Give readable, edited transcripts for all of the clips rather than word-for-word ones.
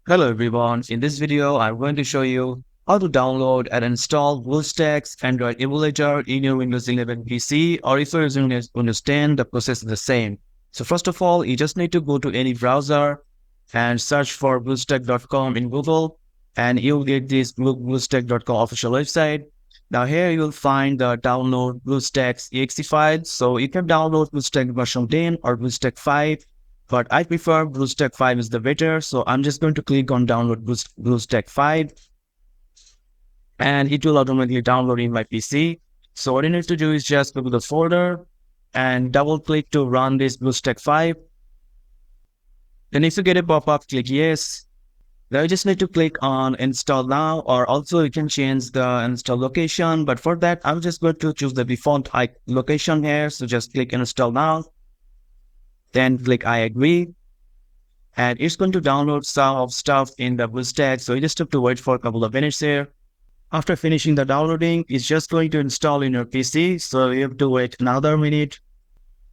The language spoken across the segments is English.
Hello everyone, in this video I'm going to show you how to download and install BlueStacks Android emulator in your Windows 11 PC, or if you're using Windows 10, the process is the same. So first of all, you just need to go to any browser and search for BlueStack.com in Google, and you'll get this BlueStack.com official website. Now here you'll find the download BlueStacks exe file. So you can download BlueStack version 10 or BlueStack 5, but I prefer BlueStack 5 is the better. So I'm just going to click on download BlueStack 5, and it will automatically download in my PC. So what you need to do is just go to the folder and double click to run this BlueStack 5. Then if you get a pop-up, click yes. Now you just need to click on install now, or also you can change the install location. But for that, I'm just going to choose the default location here. So just click install now, then click I agree. And it's going to download some of stuff in the BlueStack. So you just have to wait for a couple of minutes here. After finishing the downloading, it's just going to install in your PC. So you have to wait another minute.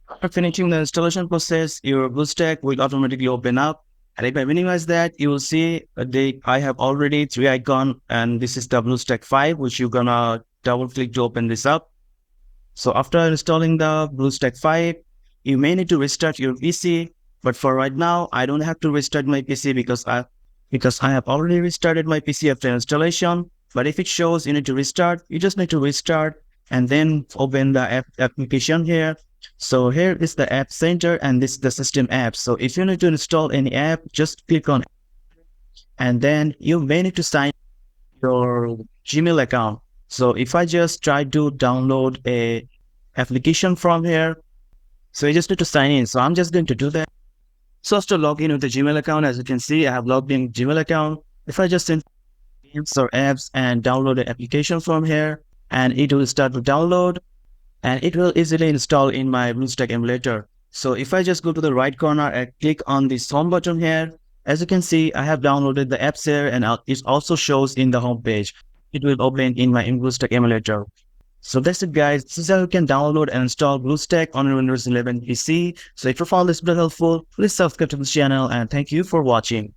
After finishing the installation process, your BlueStack will automatically open up. And if I minimize that, you will see I have already 3 icons, and this is the BlueStack 5, which you're gonna double click to open this up. So after installing the BlueStack 5, you may need to restart your PC. But for right now, I don't have to restart my PC because I have already restarted my PC after installation. But if it shows you need to restart, you just need to restart and then open the application here. So here is the app center, and this is the system app. So if you need to install any app, just click on it, and then you may need to sign your Gmail account. So if I just try to download a application from here, so you just need to sign in. So I'm just going to do that. So to log in with the Gmail account, as you can see, I have logged in Gmail account. If I just enter games or apps and download the application from here, and it will start to download, and it will easily install in my BlueStack emulator. So if I just go to the right corner and click on this home button here, as you can see, I have downloaded the apps here, and it also shows in the home page. It will open in my BlueStack emulator. So that's it, guys. This is how you can download and install BlueStack on your Windows 11 PC. So if you found this video helpful, please subscribe to this channel, and thank you for watching.